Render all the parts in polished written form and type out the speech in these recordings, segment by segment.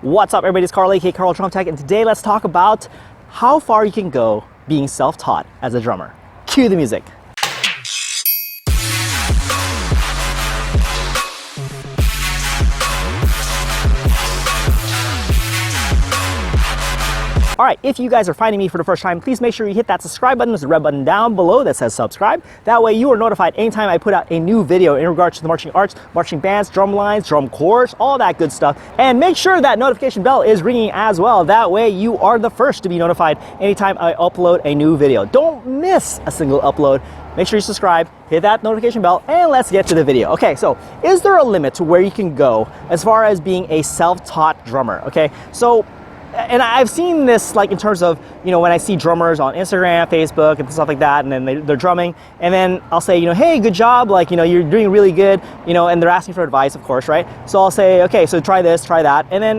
What's up, everybody? It's Carl, aka Carl Drum Tech, and today let's talk about how far you can go being self-taught as a drummer. Cue the music. All right, if you guys are finding me for the first time, please make sure you hit that subscribe button. There's a red button down below that says subscribe. That way you are notified anytime I put out a new video in regards to the marching arts, marching bands, drum lines, drum corps, all that good stuff. And make sure that notification bell is ringing as well. That way you are the first to be notified anytime I upload a new video. Don't miss a single upload. Make sure you subscribe, hit that notification bell, and let's get to the video. Okay, so is there a limit to where you can go as far as being a self-taught drummer? Okay, so and I've seen this like in terms of, you know, when I see drummers on Instagram, Facebook, and stuff like that, and then they're drumming, and then I'll say, you know, hey, good job, like, you know, you're doing really good, you know, and they're asking for advice, of course, right? So I'll say, okay, so try this, try that, and then,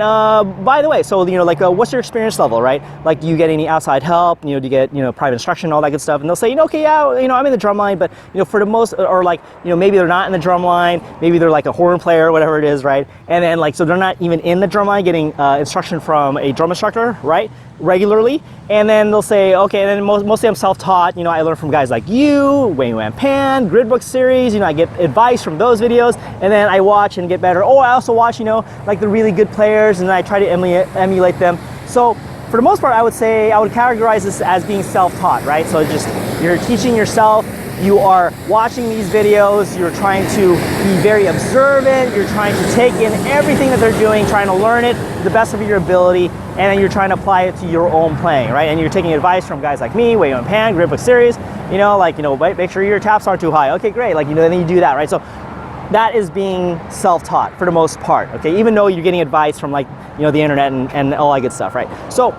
by the way, so, you know, like, what's your experience level, right? Like, do you get any outside help? You know, do you get, you know, private instruction, all that good stuff? And they'll say, you know, okay, yeah, you know, I'm in the drum line, but, you know, for the most, or like, you know, maybe they're not in the drum line, maybe they're like a horn player, or whatever it is, right? And then, like, so they're not even in the drum line getting instruction from a drum instructor, right? Regularly, and then they'll say, okay, and then mostly I'm self-taught, you know, I learn from guys like you, Wayne Pan, Gridbook series, you know, I get advice from those videos, and then I watch and get better. Oh, I also watch, you know, like the really good players, and I try to emulate them. So for the most part, I would say, I would categorize this as being self-taught, right? So just, you're teaching yourself, you are watching these videos, you're trying to be very observant, you're trying to take in everything that they're doing, trying to learn it to the best of your ability, and then you're trying to apply it to your own playing, right? And you're taking advice from guys like me, Wayne Pan, Gridbook series, you know, like, you know, make sure your taps aren't too high. Okay, great, like, you know, then you do that, right? So that is being self-taught for the most part, okay? Even though you're getting advice from, like, you know, the internet and all that good stuff, right? So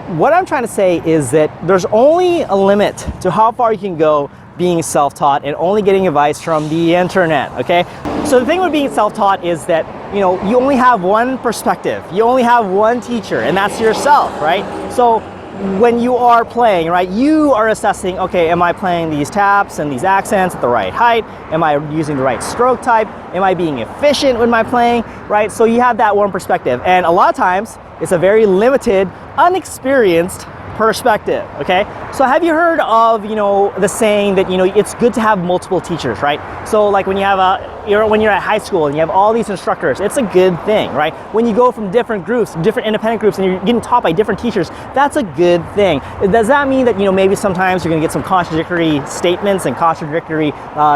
what I'm trying to say is that there's only a limit to how far you can go being self-taught and only getting advice from the internet, okay? So the thing with being self-taught is that, you know, you only have one perspective, you only have one teacher, and that's yourself, right? So when you are playing, right, you are assessing, okay, am I playing these taps and these accents at the right height? Am I using the right stroke type? Am I being efficient with my playing, right? So you have that one perspective, and a lot of times it's a very limited, unexperienced perspective, okay? So have you heard of, you know, the saying that, you know, it's good to have multiple teachers, right? So like when you have when you're at high school and you have all these instructors, it's a good thing, right? When you go from different groups, different independent groups, and you're getting taught by different teachers, that's a good thing. Does that mean that, you know, maybe sometimes you're gonna get some contradictory statements and contradictory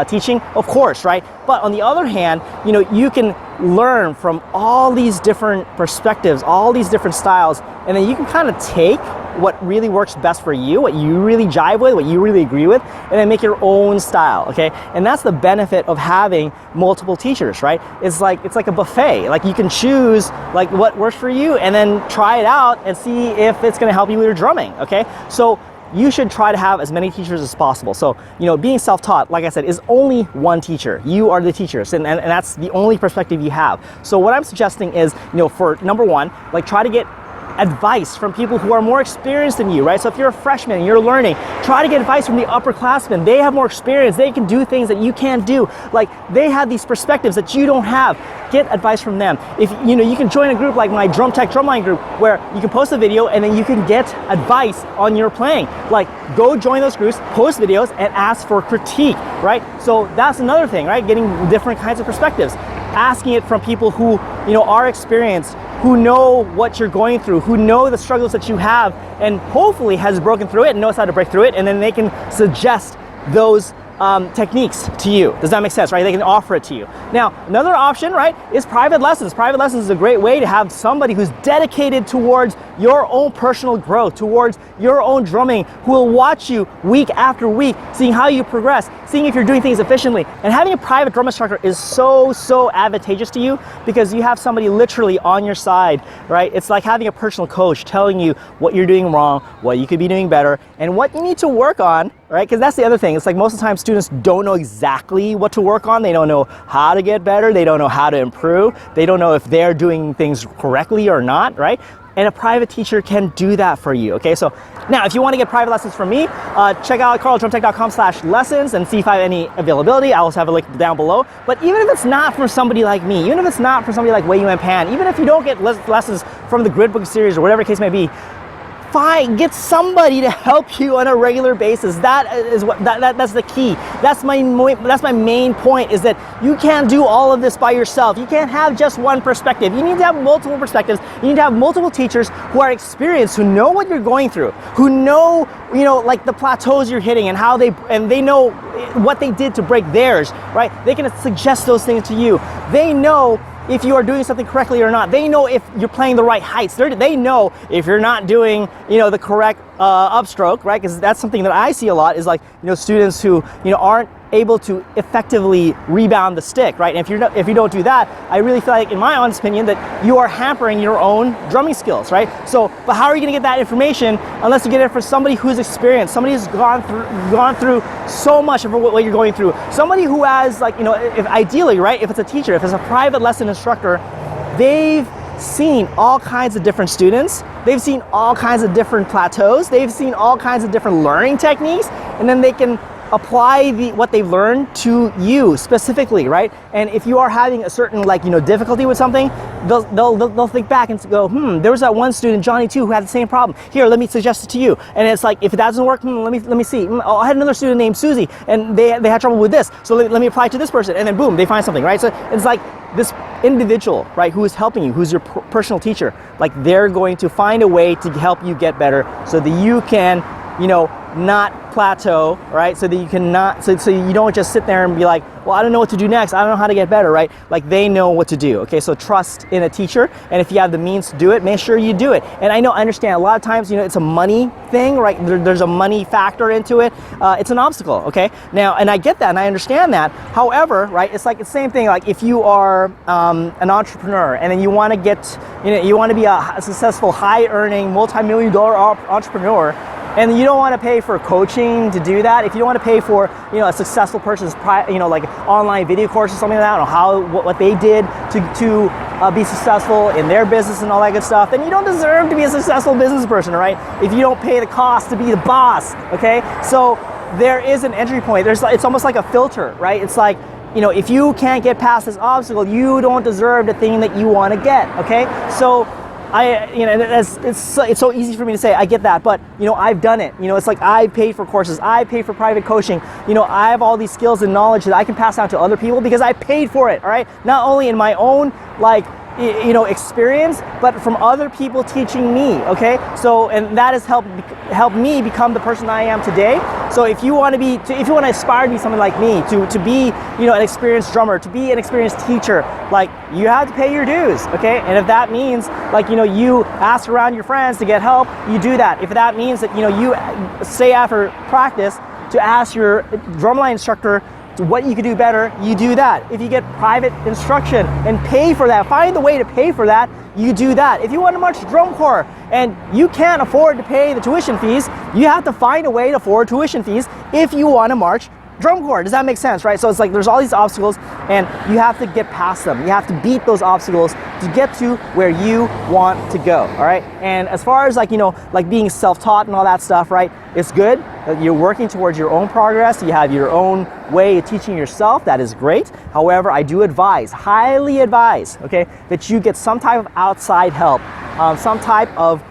teaching? Of course, right? But on the other hand, you know, you can learn from all these different perspectives, all these different styles, and then you can kind of take what really works best for you, what you really jive with, what you really agree with, and then make your own style, okay? And that's the benefit of having multiple teachers, right? It's like a buffet. Like, you can choose like what works for you and then try it out and see if it's gonna help you with your drumming, okay? So you should try to have as many teachers as possible. So, you know, being self-taught, like I said, is only one teacher. You are the teachers, and that's the only perspective you have. So what I'm suggesting is, you know, for number one, like, try to get advice from people who are more experienced than you, right? So if you're a freshman and you're learning, try to get advice from the upperclassmen. They have more experience. They can do things that you can't do. Like, they have these perspectives that you don't have. Get advice from them. If, you know, you can join a group like my Drum Tech Drumline group, where you can post a video and then you can get advice on your playing. Like, go join those groups, post videos, and ask for critique, right? So that's another thing, right? Getting different kinds of perspectives. Asking it from people who, you know, are experienced, who know what you're going through, who know the struggles that you have, and hopefully has broken through it and knows how to break through it, and then they can suggest those techniques to you. Does that make sense, right? They can offer it to you. Now, another option, right, is private lessons. Private lessons is a great way to have somebody who's dedicated towards your own personal growth, towards your own drumming, who will watch you week after week, seeing how you progress, seeing if you're doing things efficiently. And having a private drum instructor is so advantageous to you, because you have somebody literally on your side, right? It's like having a personal coach telling you what you're doing wrong, what you could be doing better, and what you need to work on, right? Because that's the other thing. It's like most of the time students don't know exactly what to work on. They don't know how to get better. They don't know how to improve. They don't know if they're doing things correctly or not, right? And a private teacher can do that for you, okay? So now, if you want to get private lessons from me, check out carldrumtech.com/lessons and see if I have any availability. I also have a link down below. But even if it's not from somebody like me, even if it's not from somebody like Wei Yuan Pan, even if you don't get lessons from the grid book series or whatever the case may be, fine, get somebody to help you on a regular basis. That's the key. That's my main point, is that you can't do all of this by yourself. You can't have just one perspective. You need to have multiple perspectives. You need to have multiple teachers who are experienced, who know what you're going through, who know, like the plateaus you're hitting and how they know what they did to break theirs, right? They can suggest those things to you. They know if you are doing something correctly or not. They know if you're playing the right heights. They know if you're not doing, the correct upstroke, right? Because that's something that I see a lot, is like, students who, aren't able to effectively rebound the stick, right? And if you don't do that, I really feel like, in my honest opinion, that you are hampering your own drumming skills, right? So, but how are you gonna get that information unless you get it from somebody who's experienced, somebody who's gone through so much of what you're going through, somebody who has, like, if ideally, right, if it's a teacher, if it's a private lesson instructor, they've seen all kinds of different students, they've seen all kinds of different plateaus, they've seen all kinds of different learning techniques, and then they can apply what they've learned to you specifically, right? And if you are having a certain, difficulty with something, they'll think back and go, there was that one student, Johnny too, who had the same problem. Here, let me suggest it to you. And it's like, if it doesn't work, let me see. I had another student named Susie, and they had trouble with this, so let me apply it to this person, and then boom, they find something, right? So it's like this individual, right, who is helping you, who's your personal teacher, like, they're going to find a way to help you get better so that you can, not plateau, right? So that you cannot, so you don't just sit there and be like, well, I don't know what to do next. I don't know how to get better, right? Like, they know what to do, okay? So trust in a teacher, and if you have the means to do it, make sure you do it. And I understand a lot of times, it's a money thing, right? There's a money factor into it. It's an obstacle, okay? Now, and I get that, and I understand that. However, right, it's like the same thing, like if you are an entrepreneur, and then you want to get, you want to be a successful, high-earning, multi-million-dollar entrepreneur, and you don't want to pay for coaching to do that. If you don't want to pay for, a successful person's, like online video course or something like that, or what they did to be successful in their business and all that good stuff, then you don't deserve to be a successful business person, right? If you don't pay the cost to be the boss, okay? So there is an entry point. It's almost like a filter, right? It's like, if you can't get past this obstacle, you don't deserve the thing that you want to get, okay? So it's so easy for me to say, I get that, but I've done it. It's like, I paid for courses, I paid for private coaching, I have all these skills and knowledge that I can pass out to other people because I paid for it, all right? Not only in my own, experience, but from other people teaching me, okay? So, and that has helped me become the person I am today. So if you want to aspire to be something like me, to be, an experienced drummer, to be an experienced teacher, like, you have to pay your dues, okay? And if that means, you ask around your friends to get help, you do that. If that means that, you stay after practice to ask your drumline instructor what you could do better, you do that. If you get private instruction and pay for that, find the way to pay for that, you do that. If you want to march drum corps and you can't afford to pay the tuition fees, you have to find a way to afford tuition fees if you want to march drum corps. Does that make sense, right? So it's like, there's all these obstacles, and you have to get past them. You have to beat those obstacles to get to where you want to go, all right? And as far as being self-taught and all that stuff, right? It's good that you're working towards your own progress. You have your own way of teaching yourself. That is great. However, I do advise, highly advise, okay, that you get some type of outside help, some type of,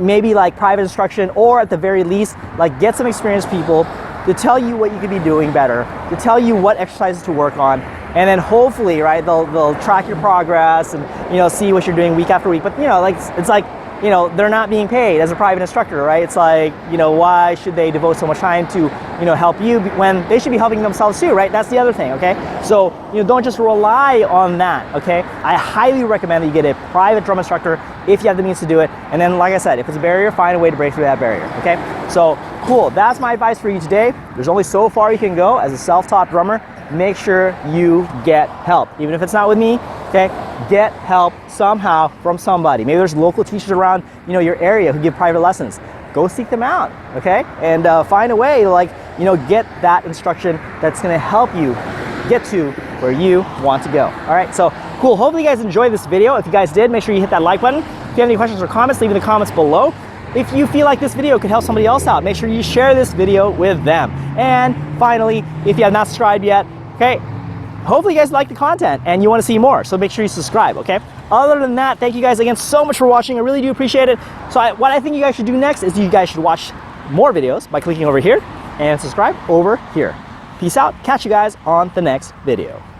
maybe like private instruction, or at the very least, get some experienced people to tell you what you could be doing better, to tell you what exercises to work on, and then hopefully, right, they'll track your progress and, see what you're doing week after week. But, it's like, they're not being paid as a private instructor, right? It's like, why should they devote so much time to, help you when they should be helping themselves too, right? That's the other thing, okay? So, don't just rely on that, okay? I highly recommend that you get a private drum instructor if you have the means to do it. And then, like I said, if it's a barrier, find a way to break through that barrier, okay? So, cool, that's my advice for you today. There's only so far you can go as a self-taught drummer. Make sure you get help. Even if it's not with me, okay? Get help somehow from somebody. Maybe there's local teachers around, your area who give private lessons. Go seek them out, okay? And find a way to get that instruction that's going to help you get to where you want to go. All right, so cool. Hopefully you guys enjoyed this video. If you guys did, make sure you hit that like button. If you have any questions or comments, leave in the comments below. If you feel like this video could help somebody else out, make sure you share this video with them. And finally, if you have not subscribed yet, okay, hopefully you guys like the content and you want to see more, so make sure you subscribe, okay? Other than that, thank you guys again so much for watching. I really do appreciate it. So what I think you guys should do next is you guys should watch more videos by clicking over here and subscribe over here. Peace out. Catch you guys on the next video.